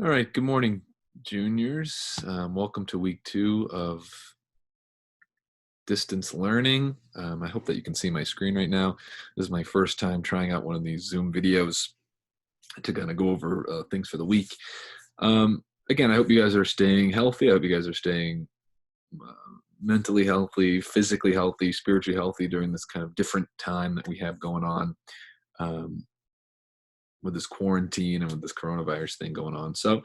All right. Good morning, juniors. Welcome to week 2 of distance learning. I hope that you can see my screen right now. This is my first time trying out one of these Zoom videos to kind of go over things for the week. Again, I hope you guys are staying healthy. I hope you guys are staying uh, mentally healthy, physically healthy, spiritually healthy during this kind of different time that we have going on. Um, with this quarantine and with this coronavirus thing going on. So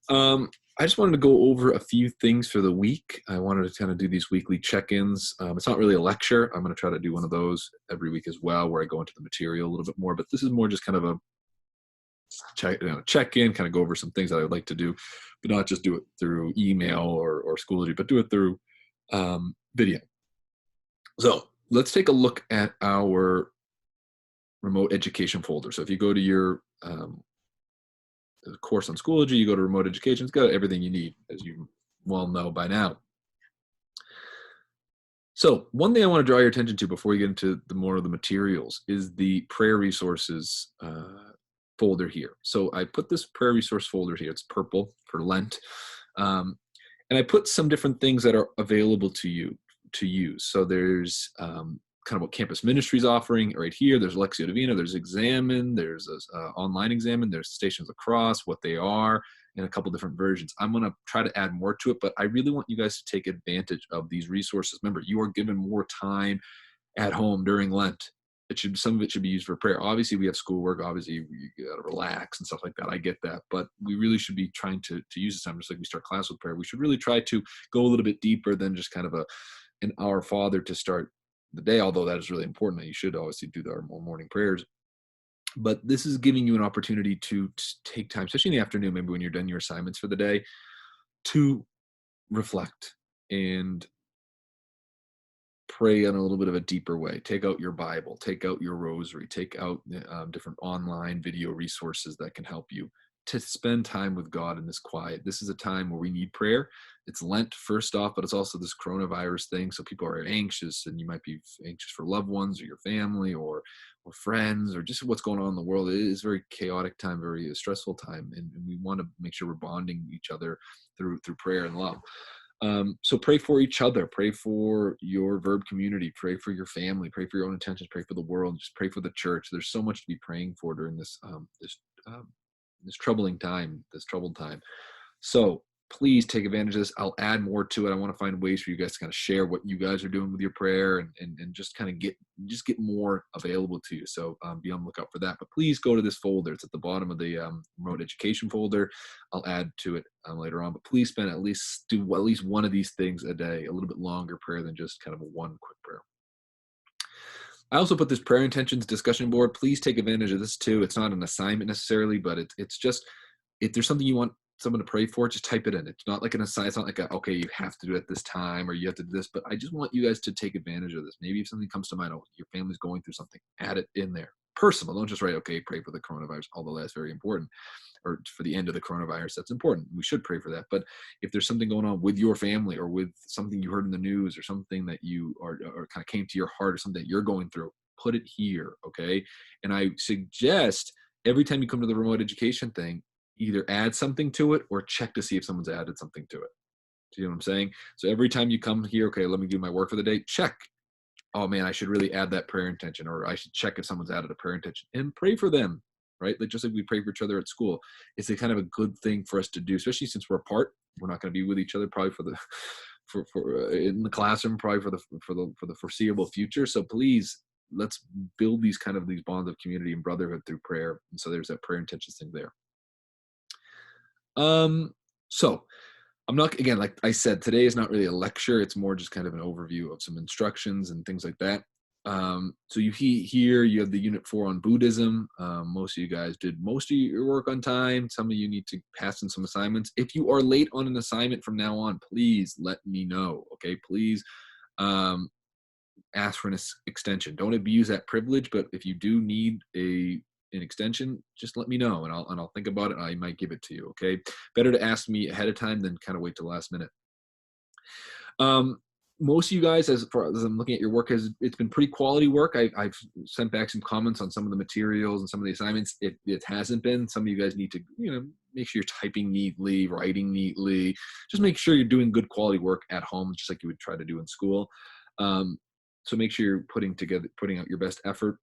I just wanted to go over a few things for the week. I wanted to kind of do these weekly check-ins. It's not really a lecture. I'm going to try to do one of those every week as well, where I go into the material a little bit more. But this is more just kind of a check-in, kind of go over some things that I would like to do, but not just do it through email or Schoology, but do it through video. So let's take a look at our remote education folder. So if you go to your course on Schoology, you go to remote education, it's got everything you need, as you well know by now. So one thing I want to draw your attention to before we get into the more of the materials is the prayer resources folder here. So I put this prayer resource folder here. It's purple for Lent. And I put some different things that are available to you to use. So there's kind of what Campus Ministry is offering right here. There's Lectio Divina, there's Examine, there's online Examine, there's Stations of the Cross, what they are, and a couple different versions. I'm going to try to add more to it, but I really want you guys to take advantage of these resources. Remember, you are given more time at home during Lent. Some of it should be used for prayer. Obviously, we have schoolwork. Obviously, you got to relax and stuff like that. I get that, but we really should be trying to use this time, just like we start class with prayer. We should really try to go a little bit deeper than just kind of an Our Father to start the day, although that is really important. You should obviously do our morning prayers. But this is giving you an opportunity to take time, especially in the afternoon, maybe when you're done your assignments for the day, to reflect and pray in a little bit of a deeper way. Take out your Bible, take out your rosary, take out different online video resources that can help you to spend time with God in this quiet. This is a time where we need prayer. It's Lent first off, but it's also this coronavirus thing. So people are anxious, and you might be anxious for loved ones or your family or friends or just what's going on in the world. It is a very chaotic time, very stressful time, and we want to make sure we're bonding each other through prayer and love. So pray for each other, pray for your Verb community, pray for your family, pray for your own intentions, pray for the world, just pray for the church. There's so much to be praying for during this troubled time. So please take advantage of this. I'll add more to it. I want to find ways for you guys to kind of share what you guys are doing with your prayer and just kind of get more available to you. So be on the lookout for that. But please go to this folder. It's at the bottom of the remote education folder. I'll add to it later on. But please do at least one of these things a day, a little bit longer prayer than just kind of a one quick prayer. I also put this prayer intentions discussion board. Please take advantage of this too. It's not an assignment necessarily, but it's just, if there's something you want someone to pray for, just type it in. It's not like an assignment. It's not like okay, you have to do it at this time or you have to do this, but I just want you guys to take advantage of this. Maybe if something comes to mind, your family's going through something, add it in there. Personal. Don't just write, okay, pray for the coronavirus, although that's very important, or for the end of the coronavirus. That's important. We should pray for that. But if there's something going on with your family or with something you heard in the news or something that you or kind of came to your heart or something that you're going through, put it here. Okay. And I suggest every time you come to the remote education thing, either add something to it or check to see if someone's added something to it. Do you know what I'm saying? So every time you come here, okay, let me do my work for the day, check. Oh man, I should really add that prayer intention, or I should check if someone's added a prayer intention and pray for them, right? Like just like we pray for each other at school. It's a kind of a good thing for us to do, especially since we're apart. We're not going to be with each other probably in the classroom, probably for the foreseeable future. So please, let's build these bonds of community and brotherhood through prayer. And so there's that prayer intentions thing there. So I'm not, again, like I said, today is not really a lecture. It's more just kind of an overview of some instructions and things like that. So here you have the Unit 4 on Buddhism. Most of you guys did most of your work on time. Some of you need to pass in some assignments. If you are late on an assignment from now on, please let me know. Okay, please ask for an extension. Don't abuse that privilege, but if you do need an extension, just let me know and I'll think about it and I might give it to you. Okay. Better to ask me ahead of time than kind of wait till the last minute. Most of you guys, as far as I'm looking at your work, it's been pretty quality work. I've sent back some comments on some of the materials and some of the assignments. It hasn't been. Some of you guys need to, make sure you're typing neatly, writing neatly. Just make sure you're doing good quality work at home, just like you would try to do in school. So make sure you're putting out your best effort.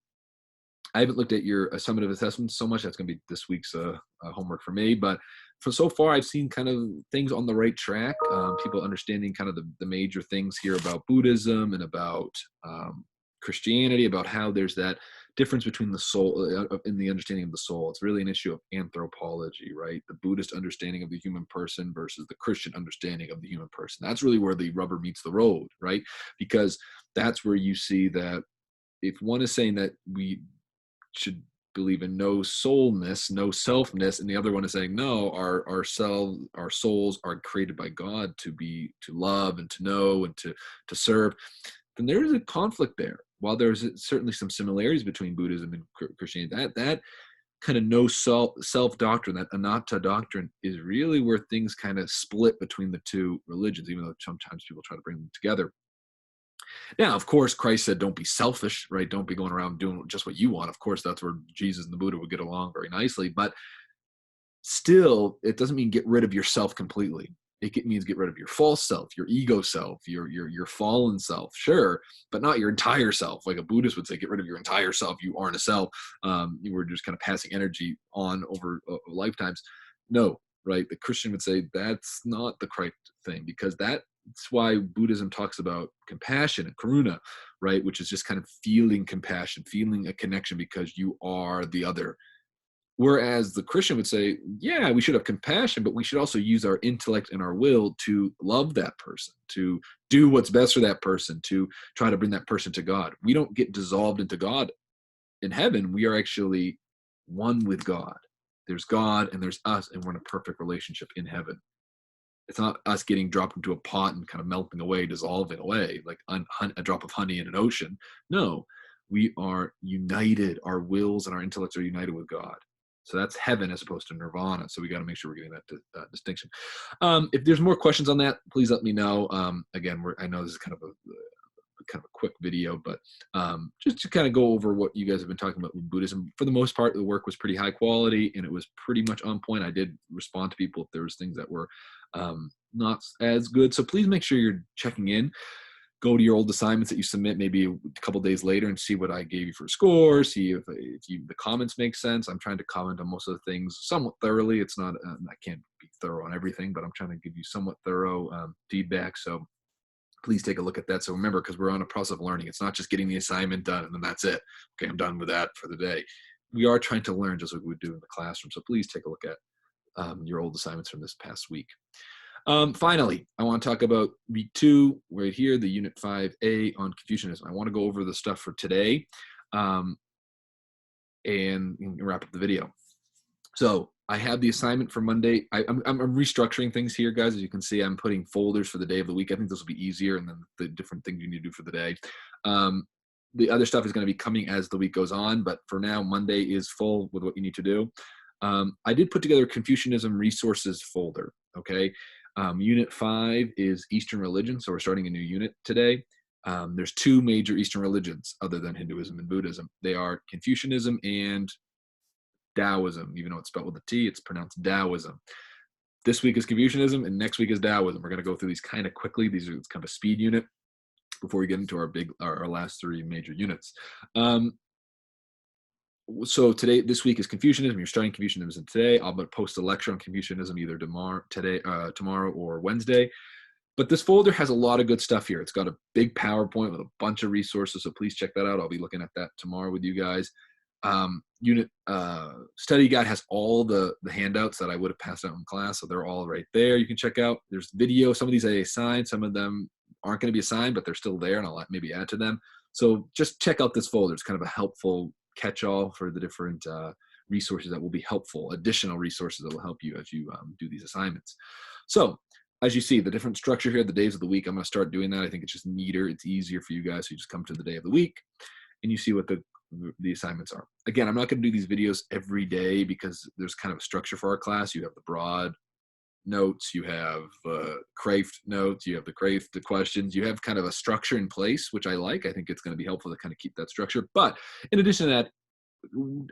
I haven't looked at your summative assessments so much. That's going to be this week's homework for me. But for so far, I've seen kind of things on the right track. People understanding kind of the major things here about Buddhism and about Christianity, about how there's that difference between the soul in the understanding of the soul. It's really an issue of anthropology, right? The Buddhist understanding of the human person versus the Christian understanding of the human person. That's really where the rubber meets the road, right? Because that's where you see that if one is saying that we should believe in no soulness, no selfness, and the other one is saying no, our souls are created by God to love and to know and to serve, then there is a conflict there. While there's certainly some similarities between Buddhism and Christianity, that kind of no self doctrine, that anatta doctrine, is really where things kind of split between the two religions, even though sometimes people try to bring them together. Now, of course, Christ said, don't be selfish, right? Don't be going around doing just what you want. Of course, that's where Jesus and the Buddha would get along very nicely. But still, it doesn't mean get rid of yourself completely. It means get rid of your false self, your ego self, your fallen self, sure, but not your entire self. Like a Buddhist would say, get rid of your entire self. You aren't a self. You were just kind of passing energy on over lifetimes. No, right? The Christian would say that's not the correct thing, because that's why Buddhism talks about compassion and karuna, right? Which is just kind of feeling compassion, feeling a connection because you are the other. Whereas the Christian would say, yeah, we should have compassion, but we should also use our intellect and our will to love that person, to do what's best for that person, to try to bring that person to God. We don't get dissolved into God in heaven. We are actually one with God. There's God and there's us, and we're in a perfect relationship in heaven. It's not us getting dropped into a pot and kind of melting away, dissolving away like a drop of honey in an ocean. No, we are united. Our wills and our intellects are united with God. So that's heaven as opposed to nirvana. So we got to make sure we're getting that distinction. If there's more questions on that, please let me know. Again, I know this is kind of a quick video, but just to kind of go over what you guys have been talking about with Buddhism. For the most part, the work was pretty high quality and it was pretty much on point. I did respond to people if there was things that were not as good. So please make sure you're checking in. Go to your old assignments that you submit maybe a couple days later and see what I gave you for a score, see if the comments make sense. I'm trying to comment on most of the things somewhat thoroughly. It's not, I can't be thorough on everything, but I'm trying to give you somewhat thorough feedback. So please take a look at that. So remember, because we're on a process of learning, it's not just getting the assignment done and then that's it. Okay, I'm done with that for the day. We are trying to learn just like we would do in the classroom. So please take a look at your old assignments from this past week. Finally, I want to talk about week 2 right here, the unit 5A on Confucianism. I want to go over the stuff for today and wrap up the video. So I have the assignment for Monday. I'm restructuring things here, guys. As you can see, I'm putting folders for the day of the week. I think this will be easier, and then the different things you need to do for the day. The other stuff is going to be coming as the week goes on, but for now, Monday is full with what you need to do. I did put together a Confucianism resources folder, okay? Unit 5 is Eastern religion, so we're starting a new unit today. There's 2 major Eastern religions other than Hinduism and Buddhism. They are Confucianism and Taoism. Even though it's spelled with a T, it's pronounced Taoism. This week is Confucianism, and next week is Taoism. We're going to go through these kind of quickly. It's kind of a speed unit before we get into our last 3 major units. So this week is Confucianism. You're starting Confucianism today. I'll post a lecture on Confucianism either tomorrow or Wednesday. But this folder has a lot of good stuff here. It's got a big PowerPoint with a bunch of resources, so please check that out. I'll be looking at that tomorrow with you guys. Unit study guide has all the handouts that I would have passed out in class, so they're all right there. You can check out. There's video. Some of these I assigned. Some of them aren't going to be assigned, but they're still there, and I'll maybe add to them. So just check out this folder. It's kind of a helpful catch-all for the different resources that will be helpful, additional resources that will help you as you do these assignments. So as you see, the different structure here, the days of the week, I'm going to start doing that. I think it's just neater. It's easier for you guys. So you just come to the day of the week and you see what the assignments are. Again, I'm not going to do these videos every day because there's kind of a structure for our class. You have the broad notes, you have Craft notes, you have the Craft questions, you have kind of a structure in place, which I like. I think it's going to be helpful to kind of keep that structure. But in addition to that,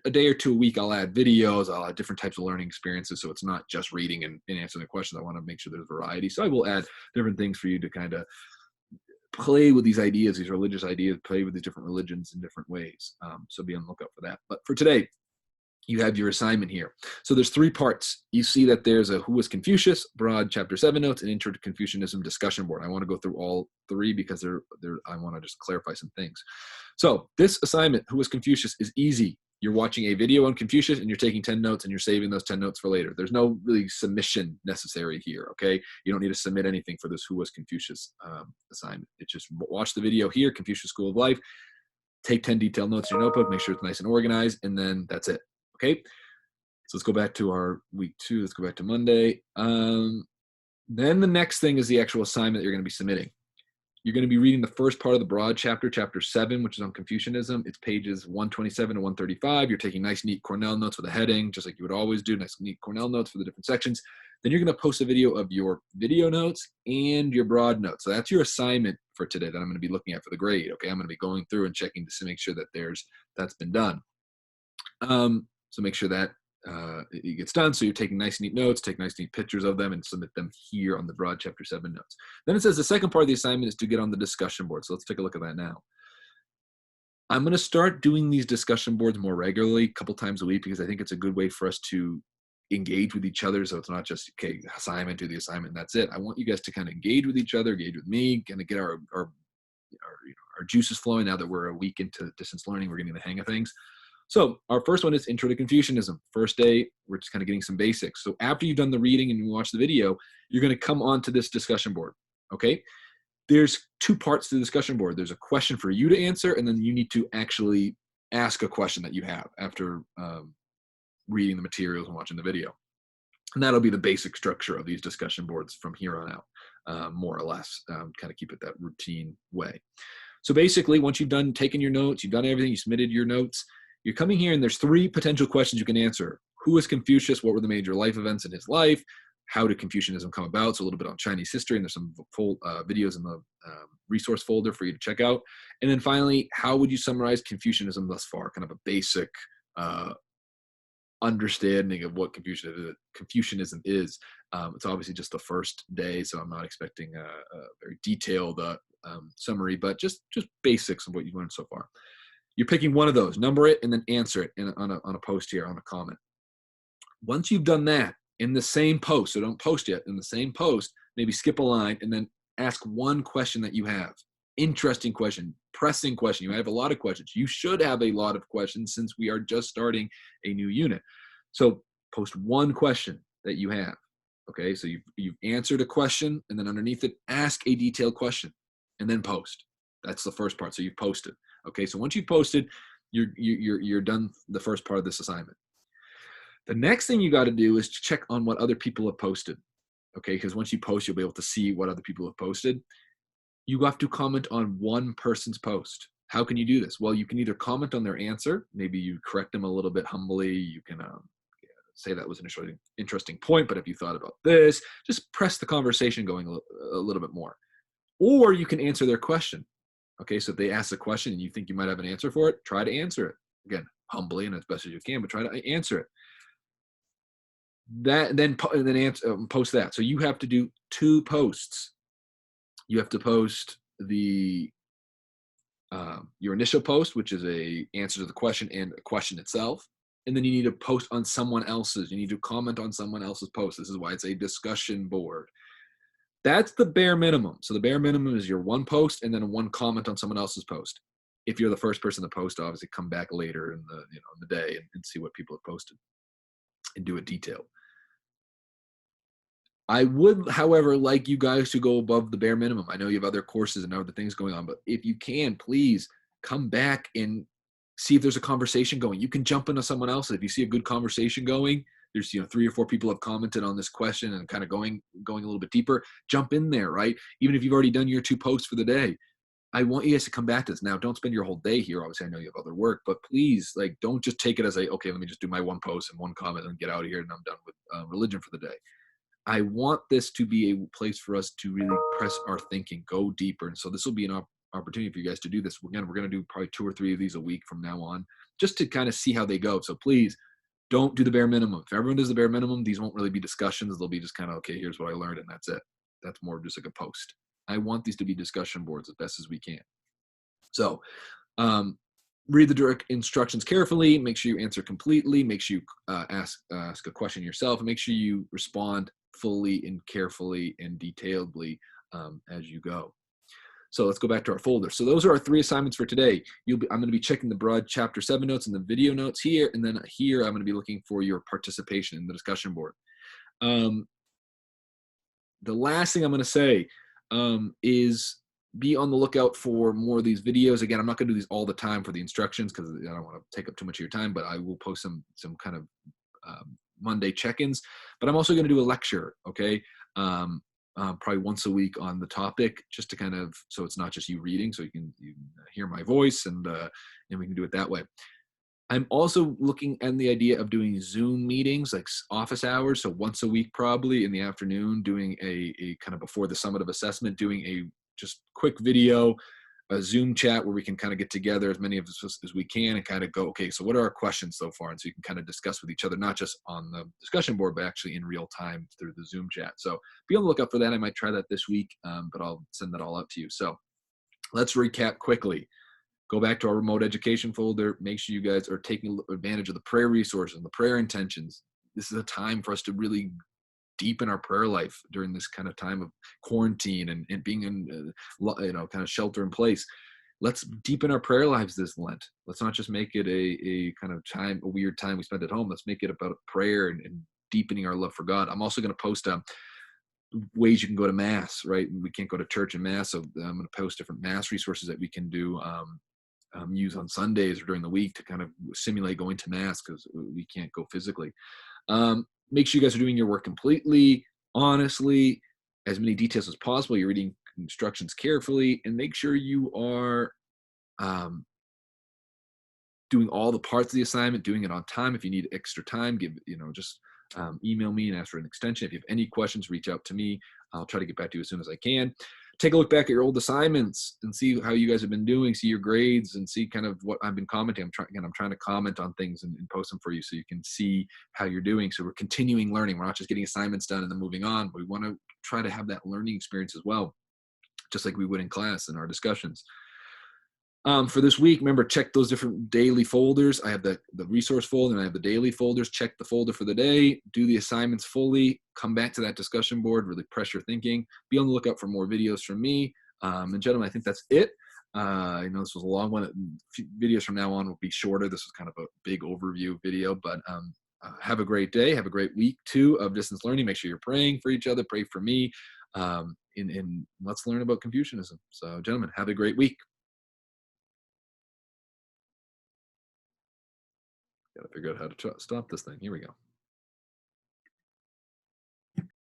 a day or two a week, I'll add videos, I'll add different types of learning experiences. So it's not just reading and answering the questions. I want to make sure there's variety. So I will add different things for you to kind of play with these ideas, these religious ideas, play with these different religions in different ways. So be on the lookout for that. But for today, you have your assignment here. So there's 3 parts. You see that there's a Who was Confucius, broad chapter 7 notes, and Intro to Confucianism discussion board. I want to go through all 3 because I want to just clarify some things. So this assignment, Who was Confucius, is easy. You're watching a video on Confucius and you're taking 10 notes and you're saving those 10 notes for later. There's no really submission necessary here, okay? You don't need to submit anything for this Who was Confucius assignment. It's just watch the video here, Confucius School of Life, take 10 detailed notes in your notebook, make sure it's nice and organized, and then that's it. Okay, so let's go back to our week 2. Let's go back to Monday. Then the next thing is the actual assignment that you're going to be submitting. You're going to be reading the first part of the broad chapter, chapter 7, which is on Confucianism. It's pages 127 to 135. You're taking nice, neat Cornell notes with a heading, just like you would always do, nice, neat Cornell notes for the different sections. Then you're going to post a video of your video notes and your broad notes. So that's your assignment for today that I'm going to be looking at for the grade. Okay, I'm going to be going through and checking to make sure that that's been done. So make sure that it gets done. So you're taking nice, neat notes, take nice, neat pictures of them, and submit them here on the broad chapter 7 notes. Then it says the second part of the assignment is to get on the discussion board. So let's take a look at that now. I'm going to start doing these discussion boards more regularly, a couple times a week, because I think it's a good way for us to engage with each other. So it's not just, okay, assignment, do the assignment, and that's it. I want you guys to kind of engage with each other, engage with me, kind of get our juices flowing. Now that we're a week into distance learning, we're getting the hang of things. So our first one is Intro to Confucianism. First day, we're just kind of getting some basics. So after you've done the reading and you watch the video, you're going to come onto this discussion board, okay? There's 2 parts to the discussion board. There's a question for you to answer, and then you need to actually ask a question that you have after reading the materials and watching the video. And that'll be the basic structure of these discussion boards from here on out, more or less, kind of keep it that routine way. So basically, once you've done taking your notes, you've done everything, you submitted your notes, you're coming here and there's 3 potential questions you can answer. Who was Confucius? What were the major life events in his life? How did Confucianism come about? So a little bit on Chinese history, and there's some full videos in the resource folder for you to check out. And then finally, how would you summarize Confucianism thus far? Kind of a basic understanding of what Confucianism is. It's obviously just the first day, so I'm not expecting a very detailed summary, but just basics of what you've learned so far. You're picking one of those, number it, and then answer it on a post here, on a comment. Once you've done that, in the same post, so don't post yet, in the same post, maybe skip a line and then ask one question that you have. Interesting question, pressing question. You have a lot of questions. You should have a lot of questions since we are just starting a new unit. So post one question that you have. Okay, so you've answered a question, and then underneath it, ask a detailed question, and then post. That's the first part. So you've posted. Okay, so once you've posted, you're done the first part of this assignment. The next thing you got to do is to check on what other people have posted. Okay, because once you post, you'll be able to see what other people have posted. You have to comment on one person's post. How can you do this? Well, you can either comment on their answer. Maybe you correct them a little bit humbly. You can say that was an interesting point, but if you thought about this, just press the conversation going a little bit more. Or you can answer their question. Okay, so if they ask a question and you think you might have an answer for it, try to answer it. Again, humbly and as best as you can, but try to answer it. Then post that. So you have to do 2 posts. You have to post your initial post, which is a answer to the question and a question itself. And then you need to post on someone else's. You need to comment on someone else's post. This is why it's a discussion board. That's the bare minimum. So the bare minimum is your 1 post and then 1 comment on someone else's post. If you're the first person to post, obviously come back later in the day and see what people have posted and do it detailed. I would, however, like you guys to go above the bare minimum. I know you have other courses and other things going on, but if you can, please come back and see if there's a conversation going. You can jump into someone else. If you see a good conversation going, there's 3 or 4 people have commented on this question and kind of going a little bit deeper, jump in there, right? Even if you've already done your 2 posts for the day, I want you guys to come back to this. Now, don't spend your whole day here. Obviously, I know you have other work, but please, don't just take it as okay, let me just do my 1 post and 1 comment and get out of here and I'm done with religion for the day. I want this to be a place for us to really press our thinking, go deeper. And so this will be opportunity for you guys to do this. Again, we're going to do probably 2 or 3 of these a week from now on, just to kind of see how they go. So please don't do the bare minimum. If everyone does the bare minimum, these won't really be discussions. They'll be just kind of, okay, here's what I learned, and that's it. That's more just like a post. I want these to be discussion boards as best as we can. So um, read the direct instructions carefully. Make sure you answer completely. Make sure you ask a question yourself, and make sure you respond fully and carefully and detailedly as you go. So let's go back to our folder. So those are our 3 assignments for today. I'm going to be checking the broad chapter 7 notes and the video notes here. And then here, I'm going to be looking for your participation in the discussion board. The last thing I'm going to say is be on the lookout for more of these videos. Again, I'm not going to do these all the time for the instructions because I don't want to take up too much of your time, but I will post some kind of Monday check-ins. But I'm also going to do a lecture, okay? Probably once a week on the topic, just to kind of, so it's not just you reading, so you can hear my voice, and we can do it that way. I'm also looking at the idea of doing Zoom meetings, like office hours. So once a week, probably in the afternoon, doing a kind of before the summit of assessment, doing a just quick video, a Zoom chat where we can kind of get together, as many of us as we can, and kind of go, okay, so what are our questions so far? And so you can kind of discuss with each other, not just on the discussion board, but actually in real time through the Zoom chat. So be on the lookout for that. I might try that this week, but I'll send that all out to you. So let's recap quickly. Go back to our remote education folder. Make sure you guys are taking advantage of the prayer resources and the prayer intentions. This is a time for us to really deepen our prayer life during this kind of time of quarantine and being in, kind of shelter in place. Let's deepen our prayer lives this Lent. Let's not just make it a kind of time, a weird time we spend at home. Let's make it about prayer and deepening our love for God. I'm also going to post ways you can go to Mass, right? We can't go to church and Mass, so I'm going to post different Mass resources that we can do. Use on Sundays or during the week to kind of simulate going to Mass because we can't go physically. Make sure you guys are doing your work completely, honestly, as many details as possible. You're reading instructions carefully, and make sure you are doing all the parts of the assignment, doing it on time. If you need extra time, just email me and ask for an extension. If you have any questions, reach out to me. I'll try to get back to you as soon as I can. Take a look back at your old assignments and see how you guys have been doing, see your grades, and see kind of what I've been commenting. I'm trying to comment on things and post them for you so you can see how you're doing. So we're continuing learning. We're not just getting assignments done and then moving on, but we want to try to have that learning experience as well, just like we would in class in our discussions. For this week, remember, check those different daily folders. I have the resource folder and I have the daily folders. Check the folder for the day, do the assignments fully, come back to that discussion board, really press your thinking. Be on the lookout for more videos from me. And gentlemen, I think that's it. I know this was a long one. Videos from now on will be shorter. This was kind of a big overview video, but have a great day. Have a great week too of distance learning. Make sure you're praying for each other. Pray for me. And let's learn about Confucianism. So gentlemen, have a great week. Got to figure out how to stop this thing. Here we go.